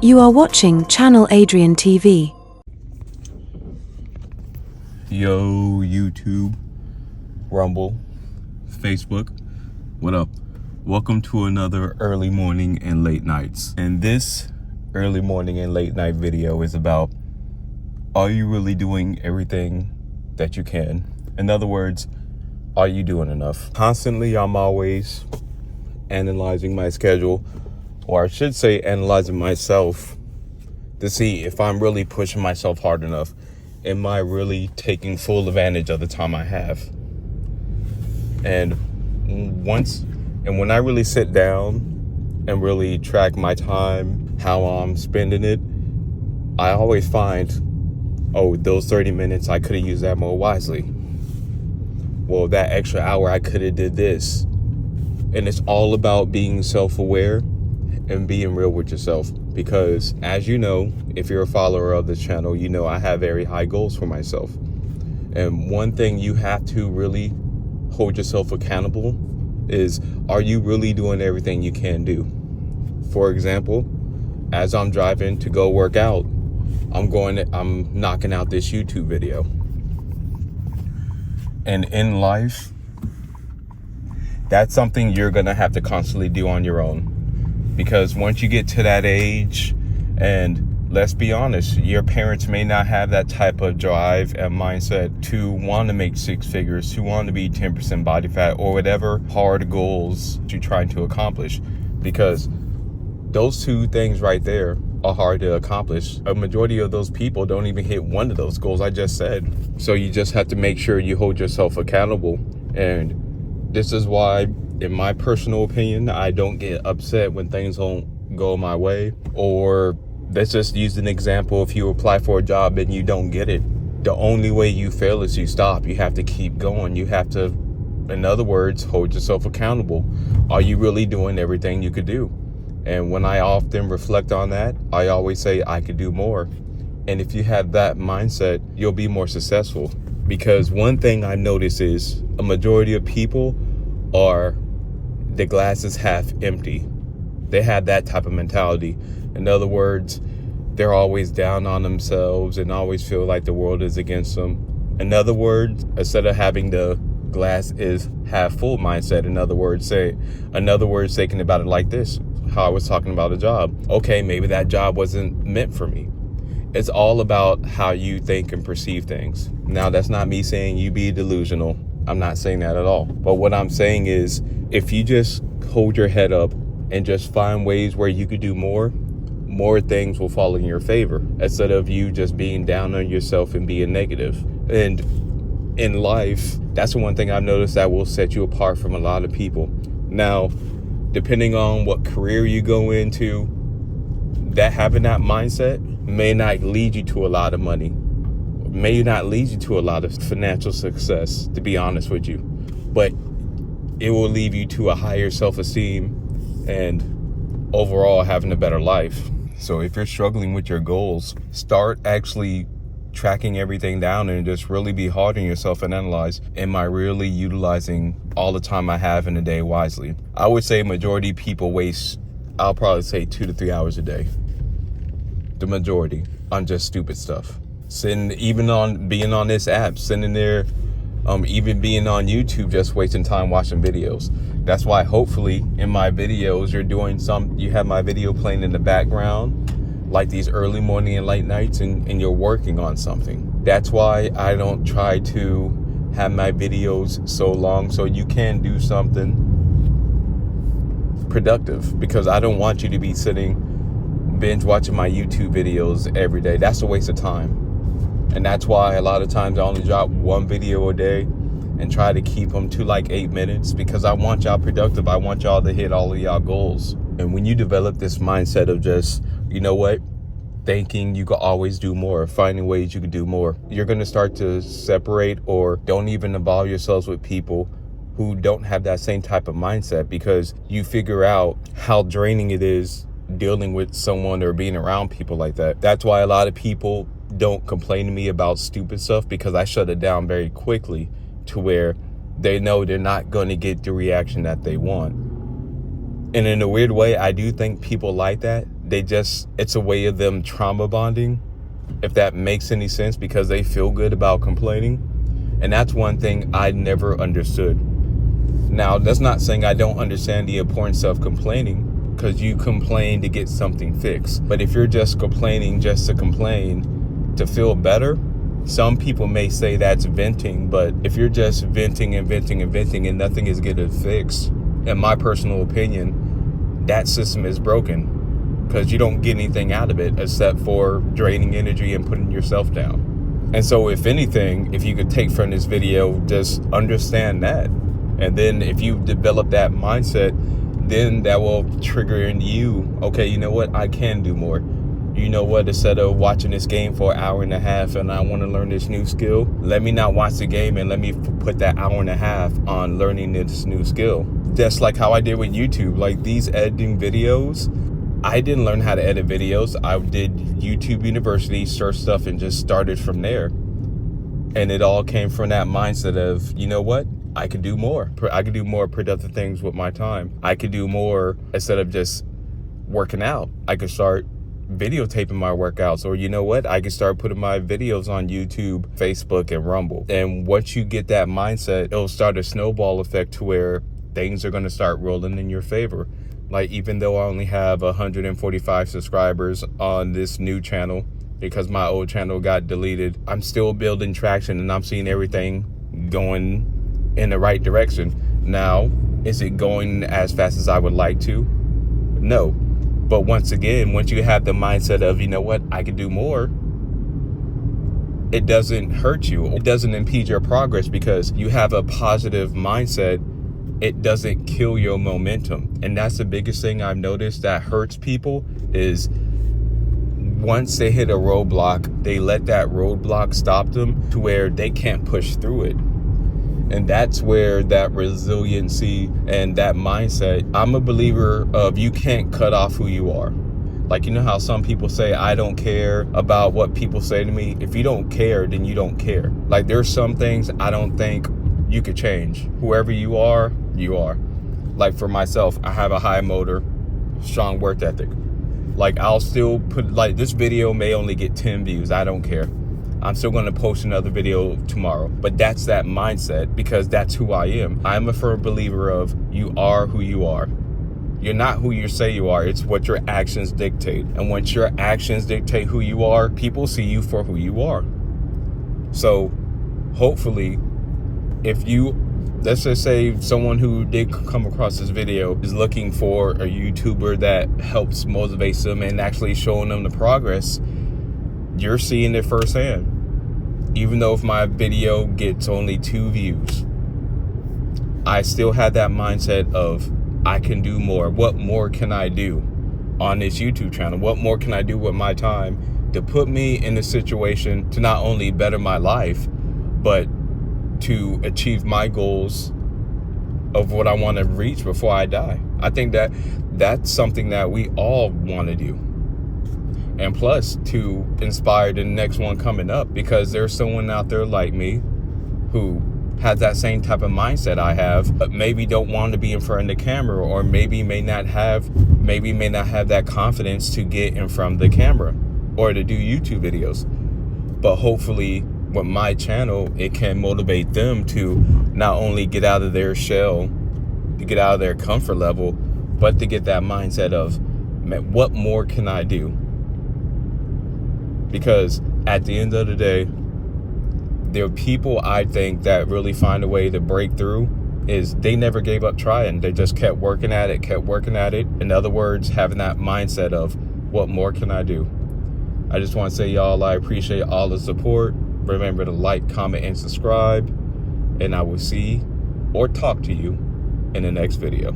You are watching Channel Adrian TV. Yo, YouTube, Rumble, Facebook, what up? Welcome to another early morning and late nights. And this early morning and late night video is about, are you really doing everything that you can? In other words, are you doing enough? Constantly, I'm always analyzing my schedule, or I should say analyzing myself to see if I'm really pushing myself hard enough. Am I really taking full advantage of the time I have? And when I really sit down and really track my time, how I'm spending it, I always find, oh, those 30 minutes, I could have used that more wisely. Well, that extra hour, I could have did this. And it's all about being self-aware and being real with yourself. Because as you know, if you're a follower of the channel, you know I have very high goals for myself. And one thing you have to really hold yourself accountable is, are you really doing everything you can do? For example, as I'm driving to go work out, I'm knocking out this YouTube video. And in life, that's something you're going to have to constantly do on your own. Because once you get to that age, and let's be honest, your parents may not have that type of drive and mindset to want to make six figures, to want to be 10% body fat, or whatever hard goals you're trying to accomplish. Because those two things right there are hard to accomplish. A majority of those people don't even hit one of those goals I just said. So you just have to make sure you hold yourself accountable. And this is why, in my personal opinion, I don't get upset when things don't go my way. Or let's just use an example. If you apply for a job and you don't get it, the only way you fail is you stop. You have to keep going. You have to, in other words, hold yourself accountable. Are you really doing everything you could do? And when I often reflect on that, I always say I could do more. And if you have that mindset, you'll be more successful. Because one thing I notice is a majority of people are, the glass is half empty. They have that type of mentality. In other words, they're always down on themselves and always feel like the world is against them. In other words, instead of having the glass is half full mindset, in other words, thinking about it like this, how I was talking about a job. Okay, maybe that job wasn't meant for me. It's all about how you think and perceive things. Now, that's not me saying you be delusional. I'm not saying that at all. But what I'm saying is, if you just hold your head up and just find ways where you could do more things will fall in your favor, instead of you just being down on yourself and being negative. And in life, that's the one thing I've noticed that will set you apart from a lot of people. Now, depending on what career you go into, that having that mindset may not lead you to a lot of money, may not lead you to a lot of financial success, to be honest with you, but it will lead you to a higher self-esteem and overall having a better life. So if you're struggling with your goals, start actually tracking everything down and just really be hard on yourself and analyze, am I really utilizing all the time I have in a day wisely? I would say majority of people waste, I'll probably say 2 to 3 hours a day. The majority on just stupid stuff. Even on being on this app, sitting there, even being on YouTube, just wasting time watching videos. That's why hopefully in my videos, you have my video playing in the background, like these early morning and late nights, and you're working on something. That's why I don't try to have my videos so long, so you can do something productive, because I don't want you to be sitting binge watching my YouTube videos every day. That's a waste of time. And that's why a lot of times I only drop one video a day and try to keep them to like 8 minutes, because I want y'all productive. I want y'all to hit all of y'all goals. And when you develop this mindset of just, you know what, thinking you could always do more, finding ways you could do more, you're going to start to separate, or don't even involve yourselves with people who don't have that same type of mindset, because you figure out how draining it is dealing with someone or being around people like that. That's why a lot of people don't complain to me about stupid stuff, because I shut it down very quickly to where they know they're not going to get the reaction that they want. And in a weird way, I do think people like that, it's a way of them trauma bonding, if that makes any sense, because they feel good about complaining. And that's one thing I never understood. Now, that's not saying I don't understand the importance of complaining, because you complain to get something fixed. But if you're just complaining just to complain to feel better, some people may say that's venting. But if you're just venting and venting and venting and nothing is getting fixed, in my personal opinion, that system is broken, because you don't get anything out of it except for draining energy and putting yourself down. And so if anything, if you could take from this video, just understand that. And then if you develop that mindset, then that will trigger in you, okay, you know what, I can do more. You know what, instead of watching this game for an hour and a half and I want to learn this new skill, let me not watch the game and let me put that hour and a half on learning this new skill. Just like how I did with YouTube, like these editing videos, I didn't learn how to edit videos. I did YouTube University, search stuff, and just started from there. And it all came from that mindset of, you know what? I could do more. I could do more productive things with my time. I could do more instead of just working out. I could start videotaping my workouts, or you know what? I could start putting my videos on YouTube, Facebook, and Rumble. And once you get that mindset, it'll start a snowball effect to where things are going to start rolling in your favor. Like, even though I only have 145 subscribers on this new channel, because my old channel got deleted, I'm still building traction and I'm seeing everything going in the right direction. Now, is it going as fast as I would like to? No. But once again, once you have the mindset of, you know what, I can do more, it doesn't hurt you. It doesn't impede your progress, because you have a positive mindset. It doesn't kill your momentum. And that's the biggest thing I've noticed that hurts people, is once they hit a roadblock, they let that roadblock stop them to where they can't push through it. And that's where that resiliency and that mindset, I'm a believer of, you can't cut off who you are. Like, you know how some people say, I don't care about what people say to me. If you don't care, then you don't care. Like, there's some things I don't think you could change. Whoever you are, you are. Like, for myself, I have a high motor, strong work ethic. Like, I'll still put, like, this video may only get 10 views. I don't care. I'm still going to post another video tomorrow. But that's that mindset, because that's who I am. I'm a firm believer of, you are who you are. You're not who you say you are. It's what your actions dictate. And once your actions dictate who you are, people see you for who you are. So hopefully, if you, let's just say someone who did come across this video is looking for a YouTuber that helps motivate them and actually showing them the progress, you're seeing it firsthand. Even though if my video gets only 2 views, I still have that mindset of, I can do more. What more can I do on this YouTube channel? What more can I do with my time to put me in a situation to not only better my life, but to achieve my goals of what I want to reach before I die? I think that that's something that we all want to do. And plus, to inspire the next one coming up, because there's someone out there like me who has that same type of mindset I have, but maybe don't want to be in front of the camera, or maybe may not have that confidence to get in front of the camera or to do YouTube videos. But hopefully with my channel, it can motivate them to not only get out of their shell, to get out of their comfort level, but to get that mindset of, man, what more can I do? Because at the end of the day, there are people, I think, that really find a way to break through is they never gave up trying. They just kept working at it. In other words, having that mindset of, what more can I do? I just want to say, y'all, I appreciate all the support. Remember to like, comment, and subscribe. And I will see or talk to you in the next video.